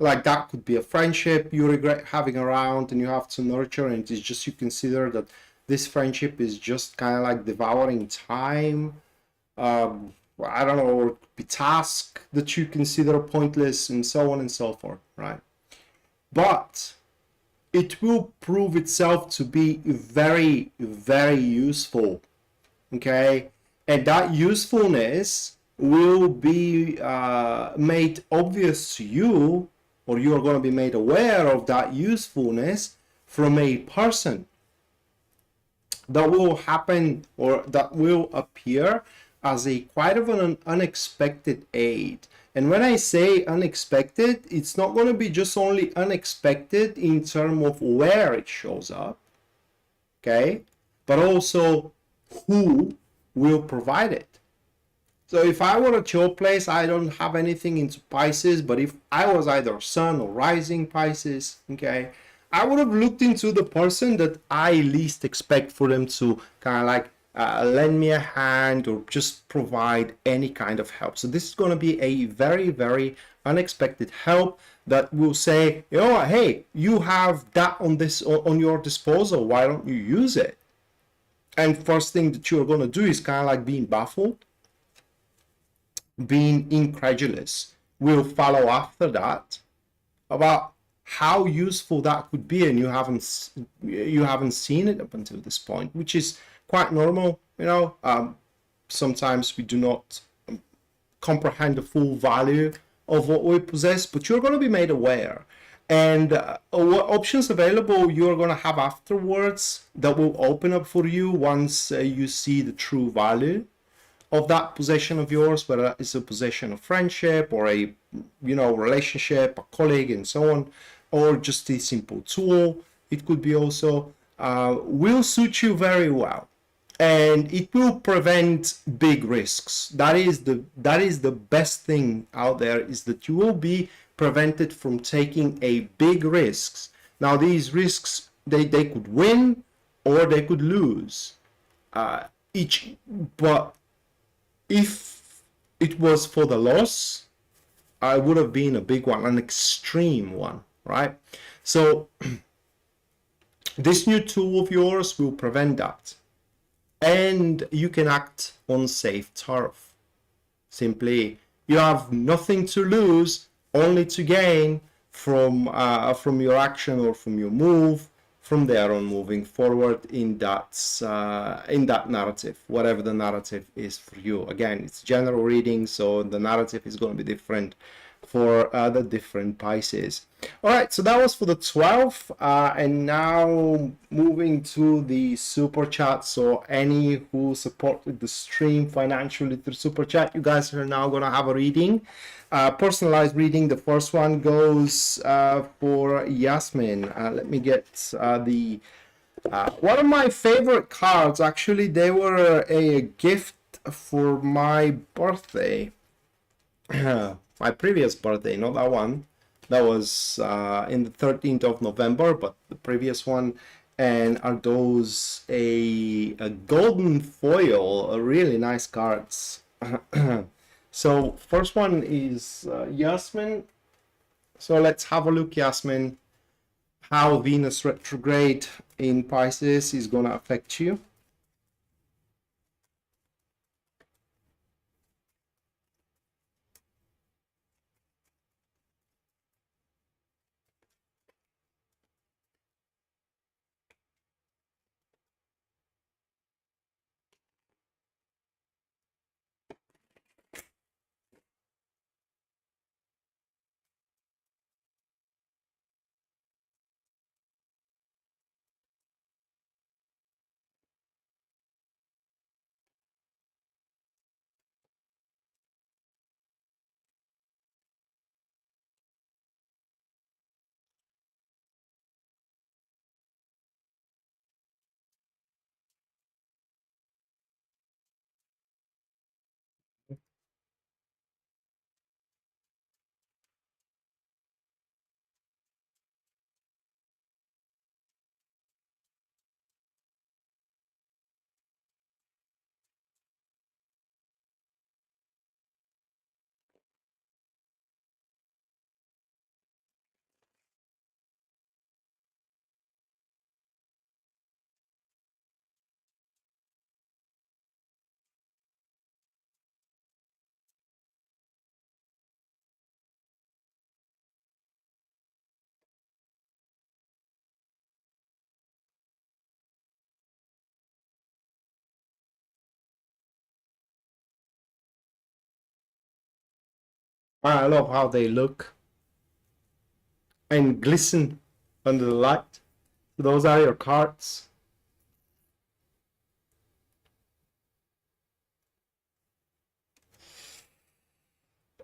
Like that could be a friendship you regret having around and you have to nurture, and it's just you consider that this friendship is just kind of like devouring time. I don't know, or it could be task that you consider pointless and so on and so forth, right? But it will prove itself to be very, very useful, okay? And that usefulness will be made obvious to you, or you are going to be made aware of that usefulness from a person that will happen or that will appear as a quite of an unexpected aid. And when I say unexpected, it's not going to be just only unexpected in terms of where it shows up, okay, but also who will provide it. So if I were at your place, I don't have anything into Pisces, but if I was either Sun or Rising Pisces, okay, I would have looked into the person that I least expect for them to kind of like lend me a hand or just provide any kind of help. So this is going to be a very, very unexpected help that will say, you know, hey, you have that on your disposal. Why don't you use it? And first thing that you're going to do is kind of like being baffled, being incredulous, will follow after that about how useful that could be, and you haven't seen it up until this point, which is quite normal. You know, sometimes we do not comprehend the full value of what we possess, but you're going to be made aware. And what options available you're going to have afterwards that will open up for you once you see the true value of that possession of yours, whether it's a possession of friendship or a relationship, a colleague, and so on, or just a simple tool. It could be also will suit you very well, and it will prevent big risks. That is the best thing out there, is that you will be prevented from taking a big risks. Now these risks, they could win or they could lose each, but if it was for the loss, I would have been a big one, an extreme one, right? So this new tool of yours will prevent that, and you can act on safe turf. Simply, you have nothing to lose, only to gain from your action or from your move. From there on, moving forward in that narrative, whatever the narrative is for you. Again, it's general reading, so the narrative is going to be different for the different Pisces. All right, so that was for the 12th, and now moving to the super chat. So any who supported the stream financially through super chat, you guys are now going to have a reading, personalized reading. The first one goes for Yasmin. Let me get the one of my favorite cards. Actually, they were a gift for my birthday. My previous birthday, not that one. That was in the 13th of November, but the previous one. And are those a golden foil, a really nice cards. So first one is Yasmin. So let's have a look, Yasmin, how Venus retrograde in Pisces is going to affect you. I love how they look and glisten under the light. Those are your cards.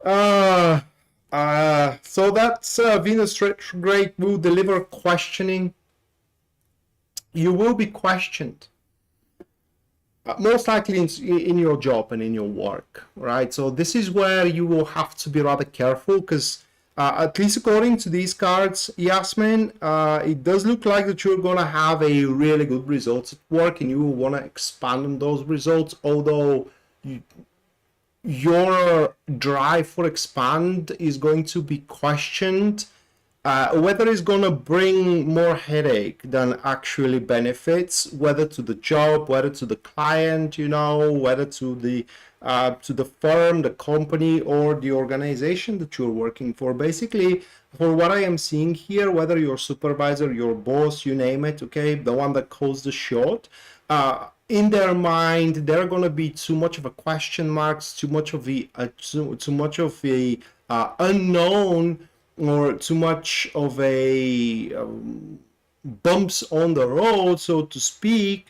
Uh, so that's Venus retrograde will deliver questioning. You will be questioned, most likely in your job and in your work, right? So this is where you will have to be rather careful because at least according to these cards, Yasmin, it does look like that you're going to have a really good results at work and you will want to expand on those results, although you, your drive for expand is going to be questioned, whether it's gonna bring more headache than actually benefits, whether to the job, whether to the client, you know, whether to the firm, the company, or the organization that you're working for. Basically, for what I am seeing here, whether your supervisor, your boss, you name it, okay, the one that calls the shot, in their mind, they're gonna be too much of a question marks, too much of too much of a unknown, or too much of a bumps on the road, so to speak,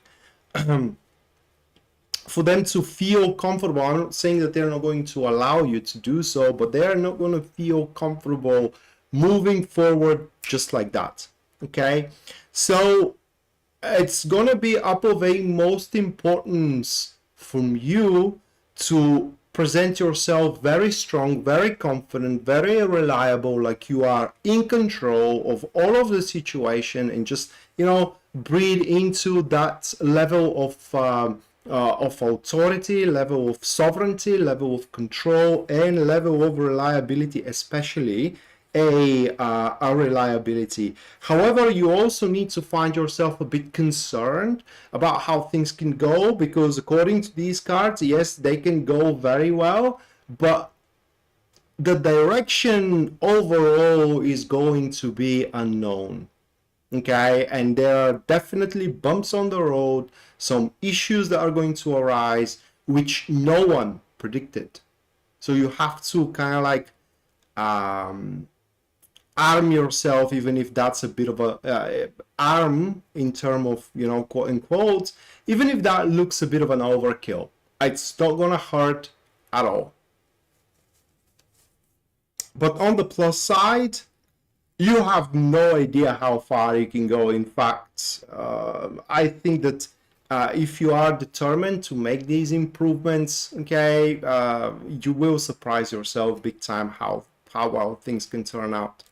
for them to feel comfortable. I'm not saying that they're not going to allow you to do so, but they're not going to feel comfortable moving forward just like that. Okay, so it's going to be up of a most importance from you to present yourself very strong, very confident, very reliable, like you are in control of all of the situation, and just, you know, breathe into that level of authority, level of sovereignty, level of control, and level of reliability, especially a reliability. However, you also need to find yourself a bit concerned about how things can go, because according to these cards, yes, they can go very well, but the direction overall is going to be unknown. Okay, and there are definitely bumps on the road, some issues that are going to arise which no one predicted. So you have to kind of like um, arm yourself, even if that's a bit of a arm in term of, you know, quote in quotes, even if that looks a bit of an overkill, it's not gonna hurt at all. But on the plus side, you have no idea how far you can go. In fact, I think that if you are determined to make these improvements, okay, you will surprise yourself big time how well things can turn out.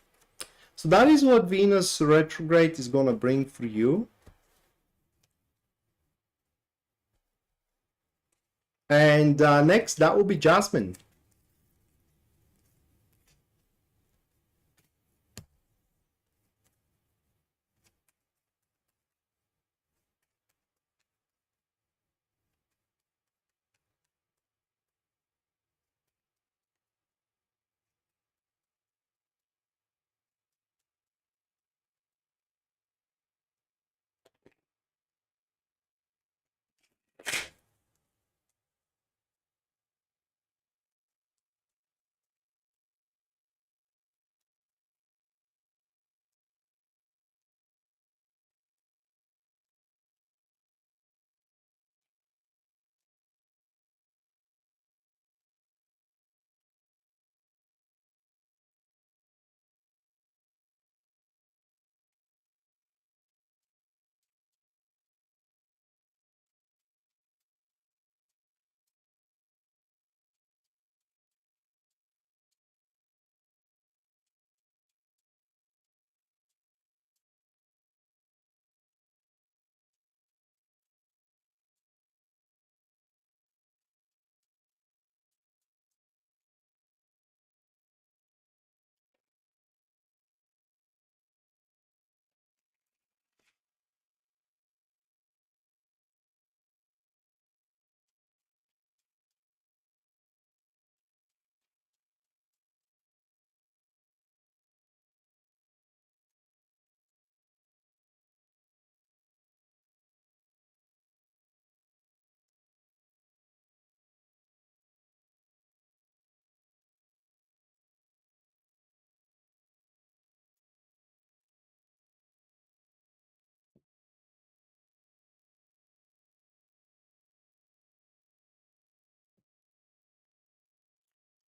So that is what Venus retrograde is going to bring for you. And next, that will be Jasmine.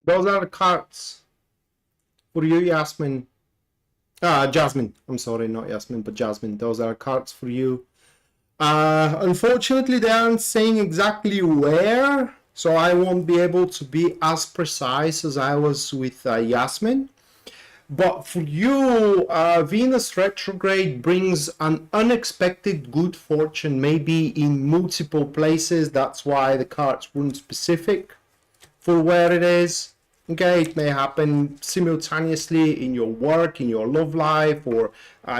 Those are the cards for you, Yasmin. Jasmine. I'm sorry, not Yasmin, but Jasmine. Those are cards for you. Unfortunately, they aren't saying exactly where, so I won't be able to be as precise as I was with Yasmin. But for you, Venus retrograde brings an unexpected good fortune, maybe in multiple places. That's why the cards weren't specific for where it is. Okay, it may happen simultaneously in your work, in your love life, or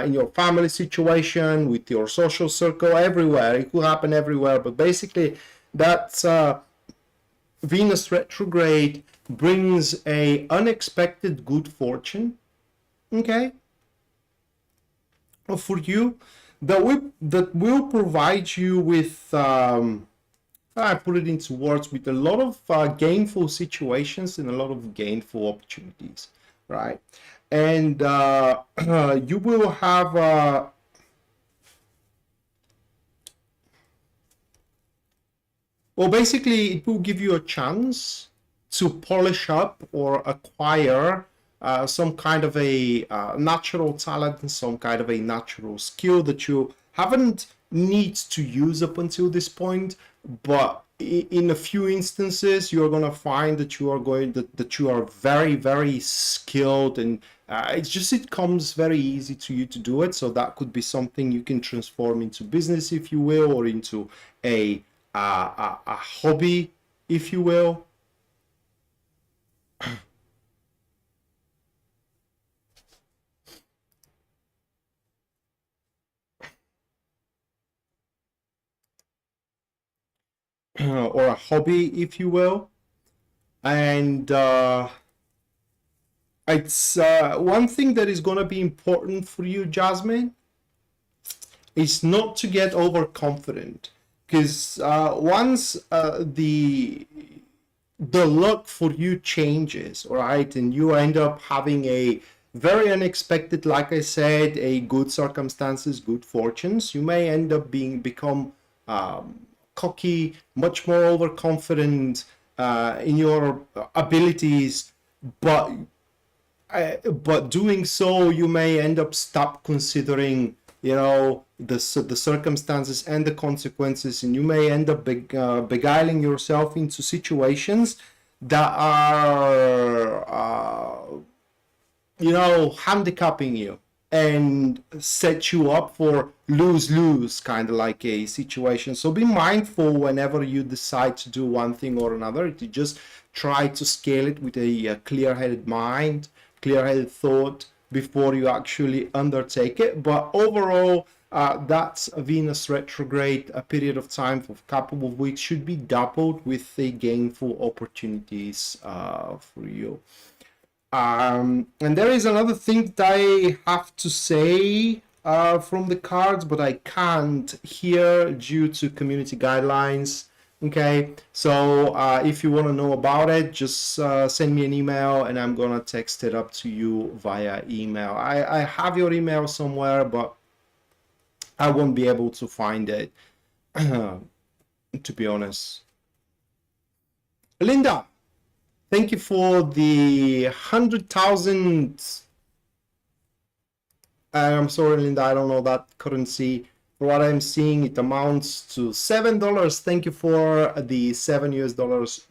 in your family situation, with your social circle, everywhere. It could happen everywhere, but basically, that's Venus retrograde brings a unexpected good fortune. Okay, for you, that will provide you with. I put it into words, with a lot of gainful situations and a lot of gainful opportunities, right? And you will have well, basically, it will give you a chance to polish up or acquire some kind of a natural talent and some kind of a natural skill that you haven't need to use up until this point, but in a few instances you're going to find that that you are very, very skilled, and it comes very easy to you to do it. So that could be something you can transform into business, if you will, or into a hobby, if you will. Or a hobby, if you will. And it's one thing that is going to be important for you, Jasmine, is not to get overconfident, because once the luck for you changes, right, and you end up having a very unexpected, like I said, a good circumstances, good fortunes, you may end up become cocky, much more overconfident in your abilities, but doing so, you may end up stop considering, the circumstances and the consequences, and you may end up beguiling yourself into situations that are, handicapping you and set you up for lose-lose, kind of like a situation. So be mindful whenever you decide to do one thing or another, to just try to scale it with a clear-headed mind, clear-headed thought before you actually undertake it. But overall, that's a Venus retrograde. A period of time for a couple of weeks should be doubled with the gainful opportunities for you. And there is another thing that I have to say from the cards, but I can't here due to community guidelines. Okay, so if you want to know about it, just send me an email and I'm gonna text it up to you via email. I have your email somewhere, but I won't be able to find it, to be honest. Linda, thank you for the 100,000. I'm sorry, Linda, I don't know that currency. For what I'm seeing, it amounts to $7. Thank you for the $7 US.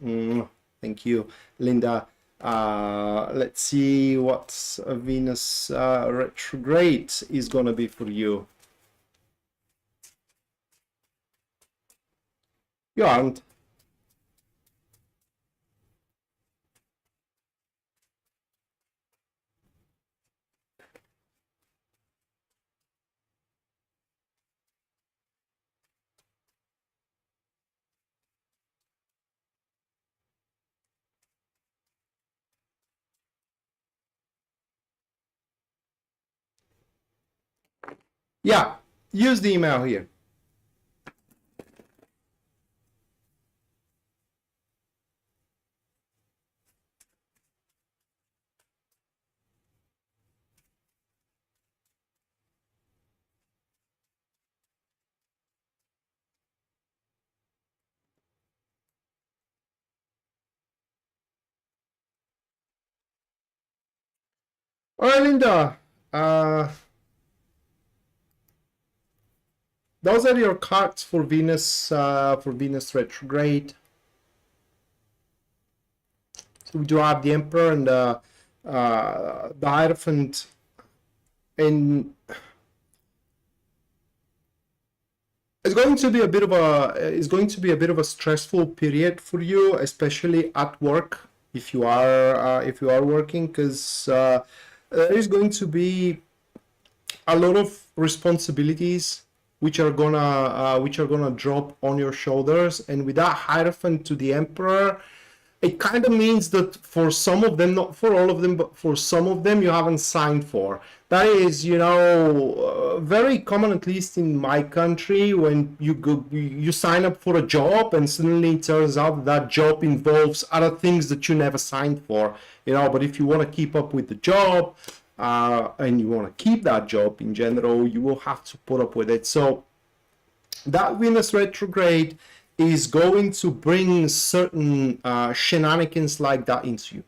Thank you, Linda. Let's see what Venus retrograde is gonna be for you. You aren't. Yeah, use the email here. All right, Linda. Those are your cards for Venus retrograde. So we do have the Emperor and the Hierophant, and it's going to be a bit of a stressful period for you, especially at work if you are working, because there is going to be a lot of responsibilities which are gonna drop on your shoulders, and with that Hierophant to the Emperor, it kind of means that for some of them, not for all of them, but for some of them, you haven't signed for. That is, very common, at least in my country, when you sign up for a job and suddenly it turns out that job involves other things that you never signed for. But if you want to keep up with the job, and you want to keep that job in general, you will have to put up with it. So that Venus retrograde is going to bring certain shenanigans like that into you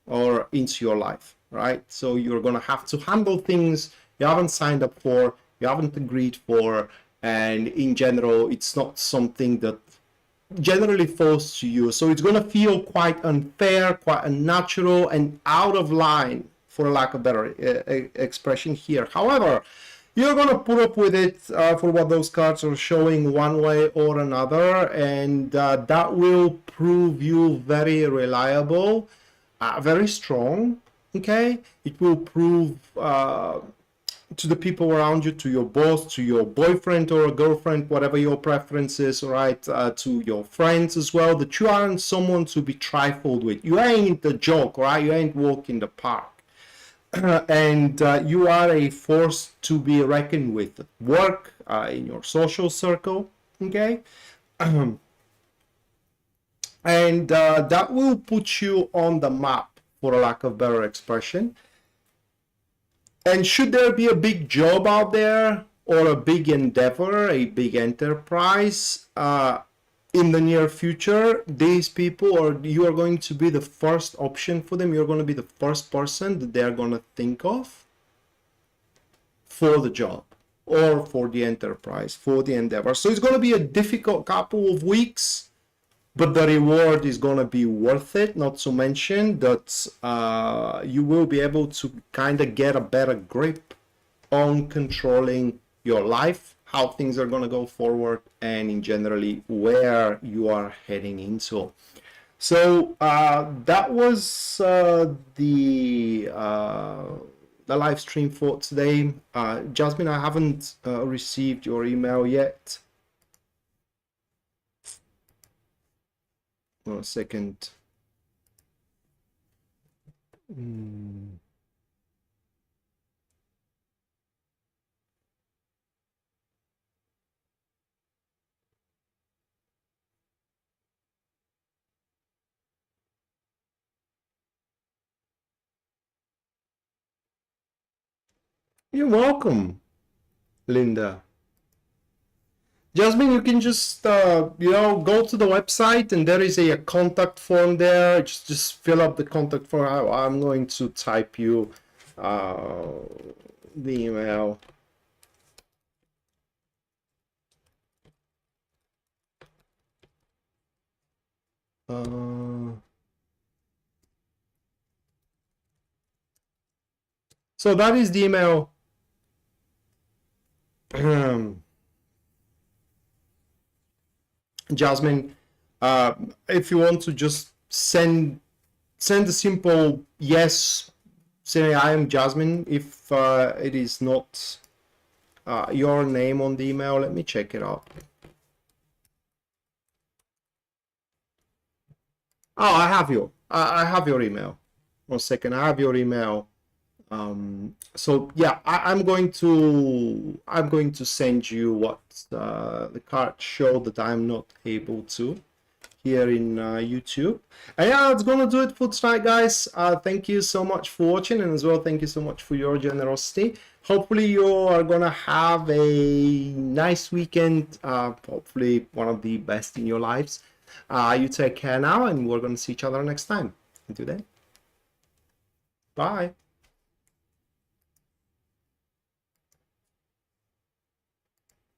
or into your life, right? So you're going to have to handle things you haven't signed up for, you haven't agreed for, and in general, it's not something that generally falls to you. So it's going to feel quite unfair, quite unnatural, and out of line, for lack of better expression here. However, you're going to put up with it for what those cards are showing one way or another, and that will prove you very reliable, very strong, okay? It will prove to the people around you, to your boss, to your boyfriend or a girlfriend, whatever your preference is, right? To your friends as well, that you aren't someone to be trifled with. You ain't a joke, right? You ain't walking the park. And you are a force to be reckoned with at work, in your social circle, okay? And that will put you on the map, for a lack of better expression. And should there be a big job out there, or a big endeavor, a big enterprise, in the near future, these people, or you are going to be the first option for them. You're going to be the first person that they're going to think of for the job or for the enterprise, for the endeavor. So it's going to be a difficult couple of weeks, but the reward is going to be worth it. Not to mention that you will be able to kind of get a better grip on controlling your life, how things are going to go forward, and in generally where you are heading into. So that was the live stream for today. Jasmine, I haven't received your email yet. 1 second. You're welcome, Linda. Jasmine, you can just go to the website, and there is a contact form there. Just fill up the contact form. I'm going to type you the email. So that is the email. Jasmine, if you want to just send a simple yes, say I am Jasmine. If it is not your name on the email, let me check it out. Oh, I have your email. 1 second, I have your email. So yeah, I'm going to send you what the cards show that I'm not able to here in YouTube. And yeah, that's gonna do it for tonight, guys. Thank you so much for watching, and as well, thank you so much for your generosity. Hopefully you are gonna have a nice weekend, hopefully one of the best in your lives. You take care now, and we're gonna see each other next time. Until then, bye.